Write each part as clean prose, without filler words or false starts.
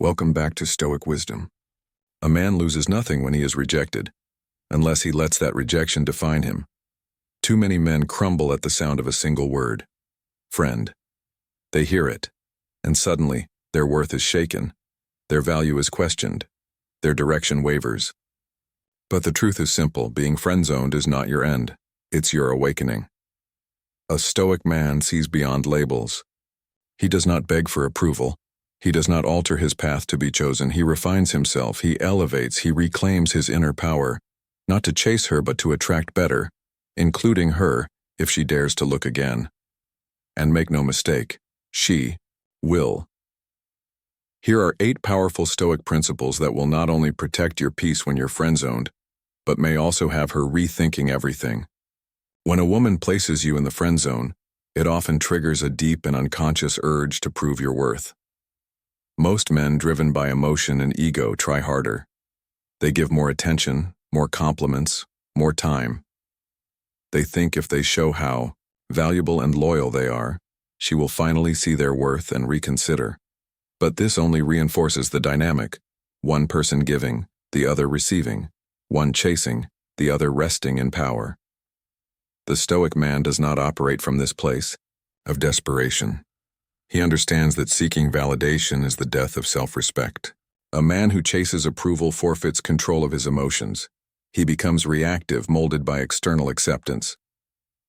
Welcome back to Stoic Wisdom. A man loses nothing when he is rejected, unless he lets that rejection define him. Too many men crumble at the sound of a single word, friend. They hear it, and suddenly their worth is shaken, their value is questioned, their direction wavers. But the truth is simple: being friendzoned is not your end, it's your awakening. A Stoic man sees beyond labels. He does not beg for approval. He does not alter his path to be chosen. He refines himself, he elevates, he reclaims his inner power, not to chase her but to attract better, including her if she dares to look again. And make no mistake, she will. Here are 8 powerful Stoic principles that will not only protect your peace when you're friendzoned, but may also have her rethinking everything. When a woman places you in the friend zone, it often triggers a deep and unconscious urge to prove your worth. Most men driven by emotion and ego try harder. They give more attention, more compliments, more time. They think if they show how valuable and loyal they are, she will finally see their worth and reconsider. But this only reinforces the dynamic: one person giving, the other receiving, one chasing, the other resting in power. The Stoic man does not operate from this place of desperation. He understands that seeking validation is the death of self-respect. A man who chases approval forfeits control of his emotions. He becomes reactive, molded by external acceptance.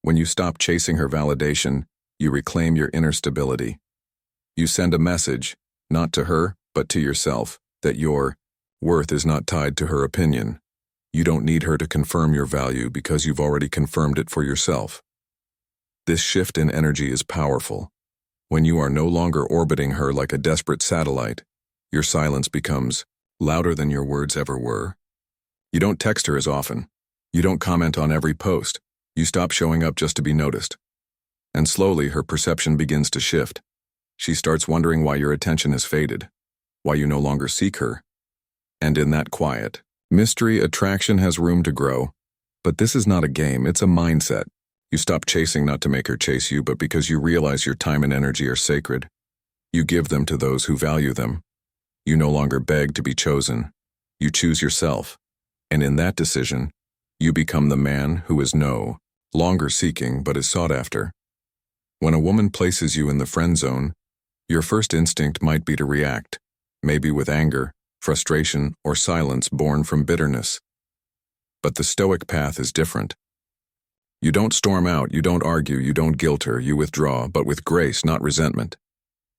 When you stop chasing her validation, you reclaim your inner stability. You send a message, not to her, but to yourself, that your worth is not tied to her opinion. You don't need her to confirm your value because you've already confirmed it for yourself. This shift in energy is powerful. When you are no longer orbiting her like a desperate satellite, your silence becomes louder than your words ever were. You don't text her as often. You don't comment on every post. You stop showing up just to be noticed. And slowly her perception begins to shift. She starts wondering why your attention has faded, why you no longer seek her. And in that quiet mystery, attraction has room to grow. But this is not a game, it's a mindset. You stop chasing not to make her chase you, but because you realize your time and energy are sacred. You give them to those who value them. You no longer beg to be chosen. You choose yourself. And in that decision, you become the man who is no longer seeking but is sought after. When a woman places you in the friend zone, your first instinct might be to react, maybe with anger, frustration, or silence born from bitterness. But the Stoic path is different. You don't storm out, you don't argue, you don't guilt her, you withdraw, but with grace, not resentment.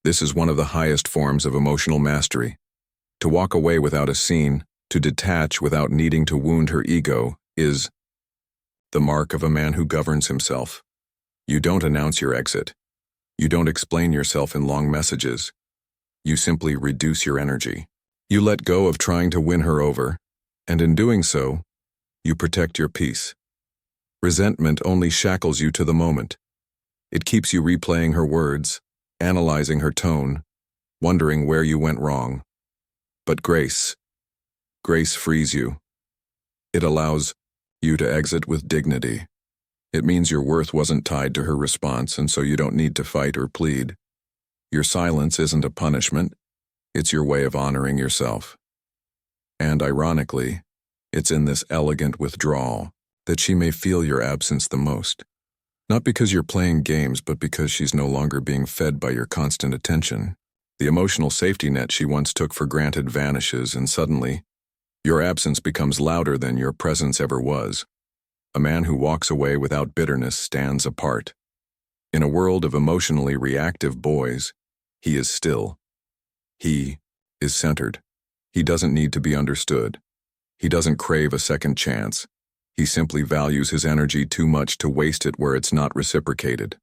This is one of the highest forms of emotional mastery. To walk away without a scene, to detach without needing to wound her ego, is the mark of a man who governs himself. You don't announce your exit. You don't explain yourself in long messages. You simply reduce your energy. You let go of trying to win her over, and in doing so, you protect your peace. Resentment only shackles you to the moment. It keeps you replaying her words, analyzing her tone, wondering where you went wrong. But grace frees you. It allows you to exit with dignity. It means your worth wasn't tied to her response, and so you don't need to fight or plead. Your silence isn't a punishment, it's your way of honoring yourself. And ironically, it's in this elegant withdrawal that she may feel your absence the most. Not because you're playing games, but because she's no longer being fed by your constant attention. The emotional safety net she once took for granted vanishes, and suddenly, your absence becomes louder than your presence ever was. A man who walks away without bitterness stands apart. In a world of emotionally reactive boys, he is still. He is centered. He doesn't need to be understood. He doesn't crave a second chance. He simply values his energy too much to waste it where it's not reciprocated.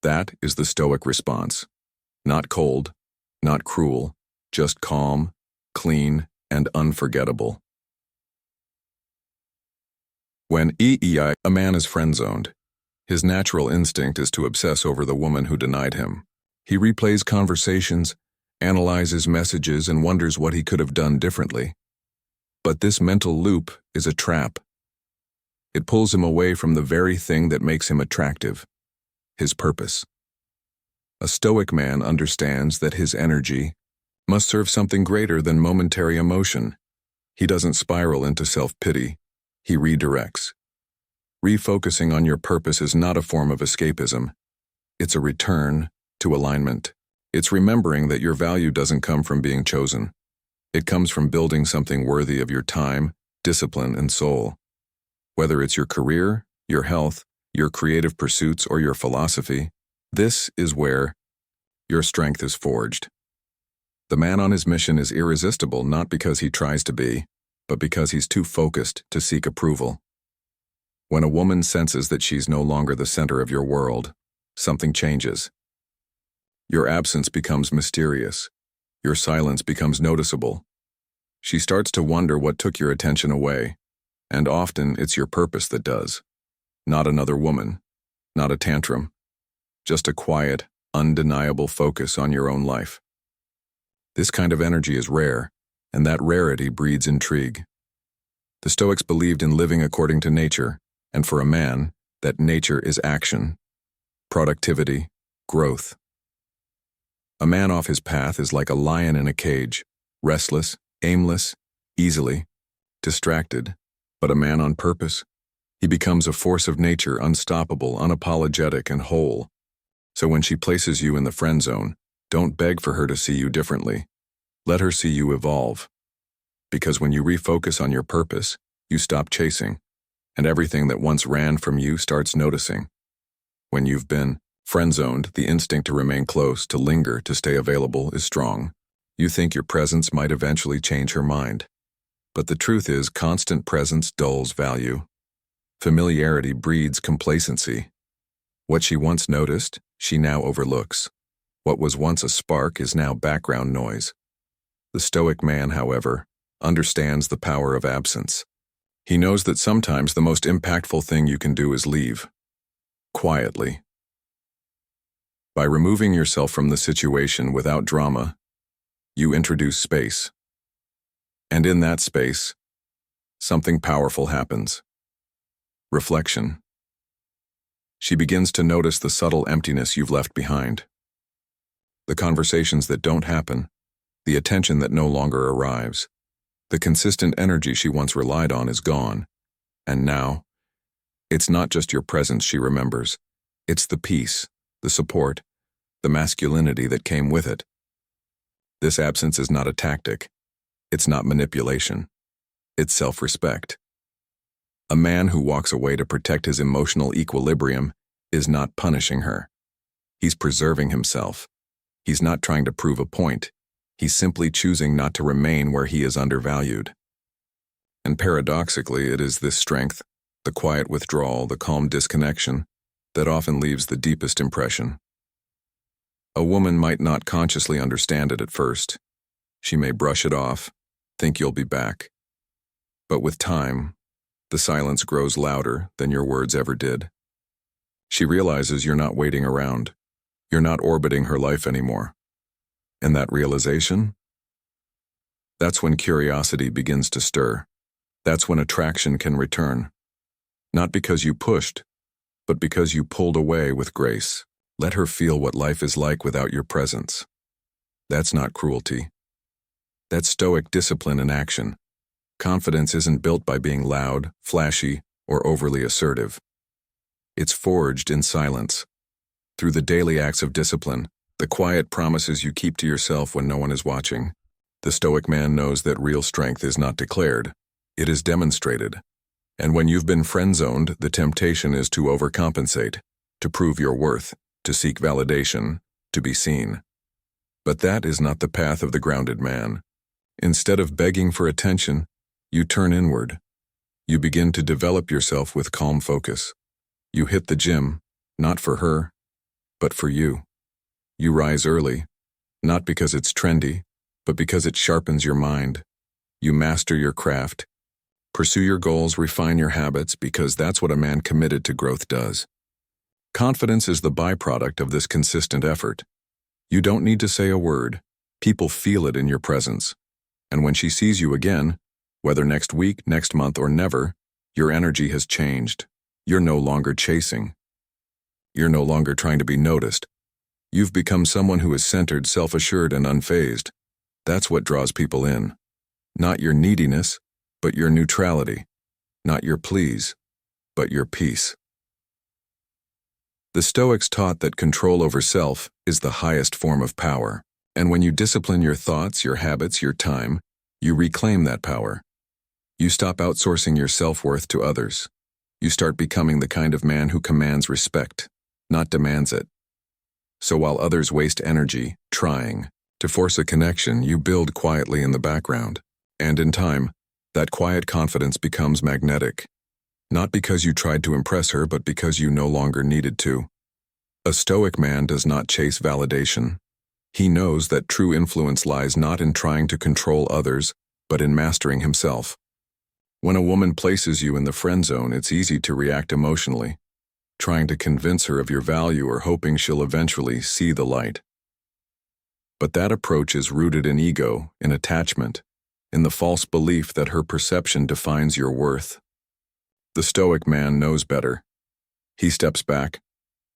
That is the Stoic response. Not cold, not cruel, just calm, clean, and unforgettable. When a man is friend-zoned, his natural instinct is to obsess over the woman who denied him. He replays conversations, analyzes messages, and wonders what he could have done differently. But this mental loop is a trap. It pulls him away from the very thing that makes him attractive, his purpose. A Stoic man understands that his energy, must serve something greater than momentary emotion. He doesn't spiral into self-pity. He redirects. Refocusing on your purpose is not a form of escapism. It's a return to alignment. It's remembering that your value doesn't come from being chosen. It comes from building something worthy of your time, discipline, and soul. Whether it's your career, your health, your creative pursuits, or your philosophy, this is where your strength is forged. The man on his mission is irresistible not because he tries to be, but because he's too focused to seek approval. When a woman senses that she's no longer the center of your world, something changes. Your absence becomes mysterious. Your silence becomes noticeable. She starts to wonder what took your attention away, and often it's your purpose that does. Not another woman, not a tantrum, just a quiet, undeniable focus on your own life. This kind of energy is rare, and that rarity breeds intrigue. The Stoics believed in living according to nature, and for a man, that nature is action, productivity, growth. A man off his path is like a lion in a cage, restless, aimless, easily distracted. But a man on purpose, he becomes a force of nature, unstoppable, unapologetic, and whole. So when she places you in the friend zone, don't beg for her to see you differently. Let her see you evolve. Because when you refocus on your purpose, you stop chasing, and everything that once ran from you starts noticing. When you've been friend-zoned, the instinct to remain close, to linger, to stay available is strong. You think your presence might eventually change her mind. But the truth is, constant presence dulls value. Familiarity breeds complacency. What she once noticed, she now overlooks. What was once a spark is now background noise. The Stoic man, however, understands the power of absence. He knows that sometimes the most impactful thing you can do is leave. Quietly. By removing yourself from the situation without drama, you introduce space. And in that space, something powerful happens. Reflection. She begins to notice the subtle emptiness you've left behind. The conversations that don't happen, the attention that no longer arrives, the consistent energy she once relied on is gone. And now, it's not just your presence she remembers. It's the peace, the support, the masculinity that came with it. This absence is not a tactic. It's not manipulation. It's self-respect. A man who walks away to protect his emotional equilibrium is not punishing her. He's preserving himself. He's not trying to prove a point. He's simply choosing not to remain where he is undervalued. And paradoxically, it is this strength, the quiet withdrawal, the calm disconnection, that often leaves the deepest impression. A woman might not consciously understand it at first. She may brush it off, think you'll be back. But with time, the silence grows louder than your words ever did. She realizes you're not waiting around. You're not orbiting her life anymore. And that realization? That's when curiosity begins to stir. That's when attraction can return. Not because you pushed, but because you pulled away with grace. Let her feel what life is like without your presence. That's not cruelty. That's Stoic discipline in action. Confidence isn't built by being loud, flashy, or overly assertive. It's forged in silence. Through the daily acts of discipline, the quiet promises you keep to yourself when no one is watching. The Stoic man knows that real strength is not declared. It is demonstrated. And when you've been friend-zoned, the temptation is to overcompensate, to prove your worth, to seek validation, to be seen. But that is not the path of the grounded man. Instead of begging for attention, you turn inward. You begin to develop yourself with calm focus. You hit the gym, not for her, but for you. You rise early, not because it's trendy, but because it sharpens your mind. You master your craft. Pursue your goals, refine your habits, because that's what a man committed to growth does. Confidence is the byproduct of this consistent effort. You don't need to say a word. People feel it in your presence. And when she sees you again, whether next week, next month, or never, your energy has changed. You're no longer chasing. You're no longer trying to be noticed. You've become someone who is centered, self-assured, and unfazed. That's what draws people in. Not your neediness, but your neutrality. Not your pleas, but your peace. The Stoics taught that control over self is the highest form of power, and when you discipline your thoughts, your habits, your time, you reclaim that power. You stop outsourcing your self-worth to others. You start becoming the kind of man who commands respect, not demands it. So while others waste energy trying to force a connection, you build quietly in the background, and in time, that quiet confidence becomes magnetic. Not because you tried to impress her, but because you no longer needed to. A Stoic man does not chase validation. He knows that true influence lies not in trying to control others, but in mastering himself. When a woman places you in the friend zone, it's easy to react emotionally, trying to convince her of your value or hoping she'll eventually see the light. But that approach is rooted in ego, in attachment, in the false belief that her perception defines your worth. The Stoic man knows better. He steps back,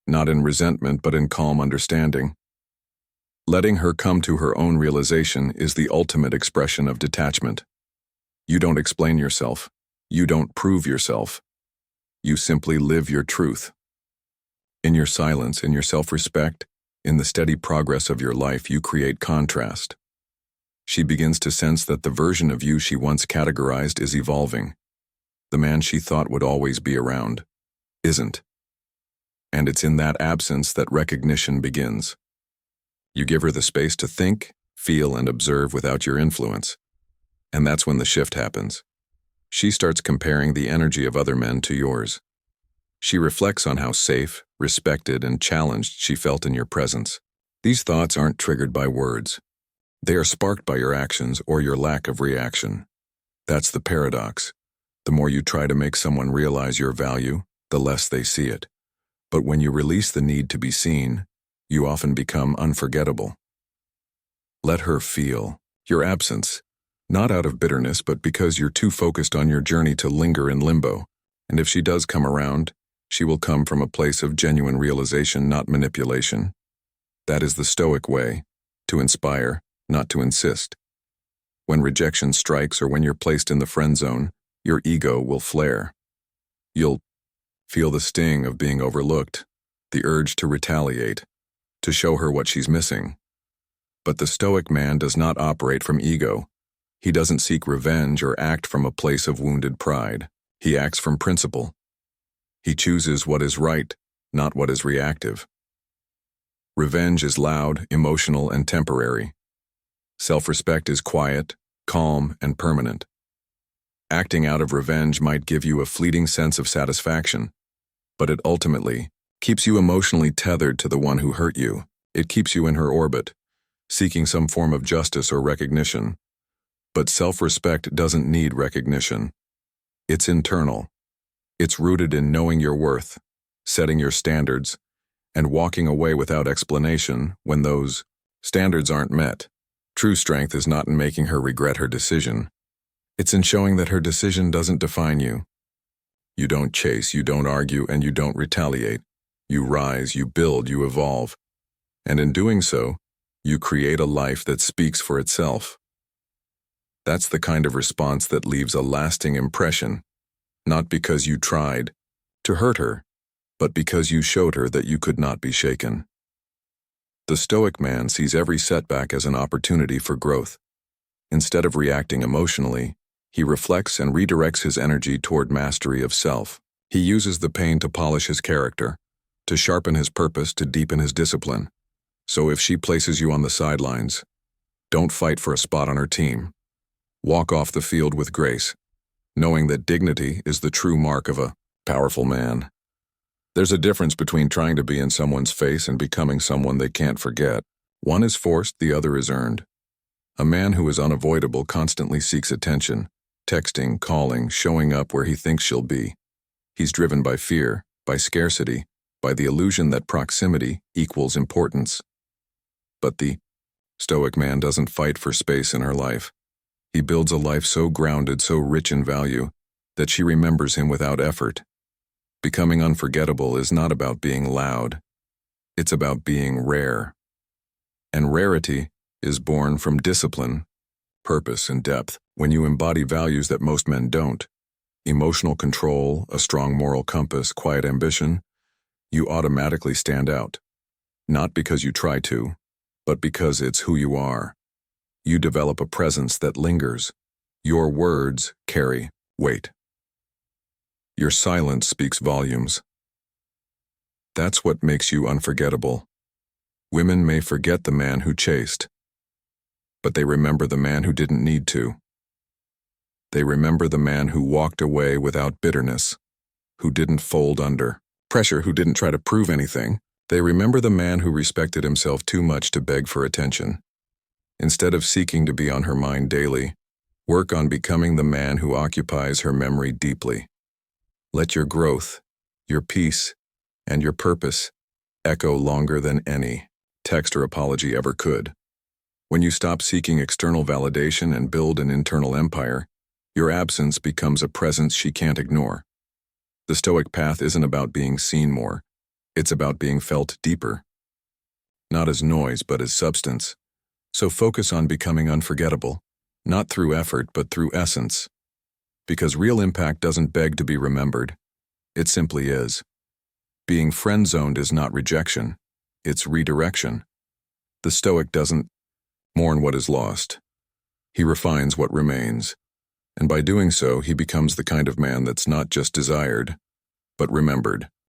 not in resentment but in calm understanding. Letting her come to her own realization is the ultimate expression of detachment. You don't explain yourself. You don't prove yourself. You simply live your truth. In your silence, in your self-respect, in the steady progress of your life, you create contrast. She begins to sense that the version of you she once categorized is evolving. The man she thought would always be around isn't. And it's in that absence that recognition begins. You give her the space to think, feel, and observe without your influence. And that's when the shift happens. She starts comparing the energy of other men to yours. She reflects on how safe, respected, and challenged she felt in your presence. These thoughts aren't triggered by words. They are sparked by your actions or your lack of reaction. That's the paradox. The more you try to make someone realize your value, the less they see it. But when you release the need to be seen, you often become unforgettable. Let her feel your absence, not out of bitterness, but because you're too focused on your journey to linger in limbo. And if she does come around, she will come from a place of genuine realization, not manipulation. That is the Stoic way, to inspire, not to insist. When rejection strikes or when you're placed in the friend zone, your ego will flare. You'll feel the sting of being overlooked, the urge to retaliate, to show her what she's missing. But the Stoic man does not operate from ego. He doesn't seek revenge or act from a place of wounded pride. He acts from principle. He chooses what is right, not what is reactive. Revenge is loud, emotional, and temporary. Self-respect is quiet, calm, and permanent. Acting out of revenge might give you a fleeting sense of satisfaction, but it ultimately keeps you emotionally tethered to the one who hurt you. It keeps you in her orbit, seeking some form of justice or recognition. But self-respect doesn't need recognition. It's internal. It's rooted in knowing your worth, setting your standards, and walking away without explanation when those standards aren't met. True strength is not in making her regret her decision. It's in showing that her decision doesn't define you. You don't chase, you don't argue, and you don't retaliate. You rise, you build, you evolve. And in doing so, you create a life that speaks for itself. That's the kind of response that leaves a lasting impression, not because you tried to hurt her, but because you showed her that you could not be shaken. The Stoic man sees every setback as an opportunity for growth. Instead of reacting emotionally, he reflects and redirects his energy toward mastery of self. He uses the pain to polish his character, to sharpen his purpose, to deepen his discipline. So if she places you on the sidelines, don't fight for a spot on her team. Walk off the field with grace, knowing that dignity is the true mark of a powerful man. There's a difference between trying to be in someone's face and becoming someone they can't forget. One is forced, the other is earned. A man who is unavoidable constantly seeks attention, texting, calling, showing up where he thinks she'll be. He's driven by fear, by scarcity, by the illusion that proximity equals importance. But the Stoic man doesn't fight for space in her life. He builds a life so grounded, so rich in value, that she remembers him without effort. Becoming unforgettable is not about being loud. It's about being rare. And rarity is born from discipline, purpose, and depth. When you embody values that most men don't, emotional control, a strong moral compass, quiet ambition, you automatically stand out. Not because you try to, but because it's who you are. You develop a presence that lingers. Your words carry weight. Your silence speaks volumes. That's what makes you unforgettable. Women may forget the man who chased, but they remember the man who didn't need to. They remember the man who walked away without bitterness, who didn't fold under pressure, who didn't try to prove anything. They remember the man who respected himself too much to beg for attention. Instead of seeking to be on her mind daily, work on becoming the man who occupies her memory deeply. Let your growth, your peace, and your purpose echo longer than any text or apology ever could. When you stop seeking external validation and build an internal empire, your absence becomes a presence she can't ignore. The Stoic path isn't about being seen more. It's about being felt deeper. Not as noise, but as substance. So focus on becoming unforgettable, not through effort, but through essence. Because real impact doesn't beg to be remembered. It simply is. Being friend-zoned is not rejection. It's redirection. The Stoic doesn't mourn what is lost. He refines what remains. And by doing so, he becomes the kind of man that's not just desired, but remembered.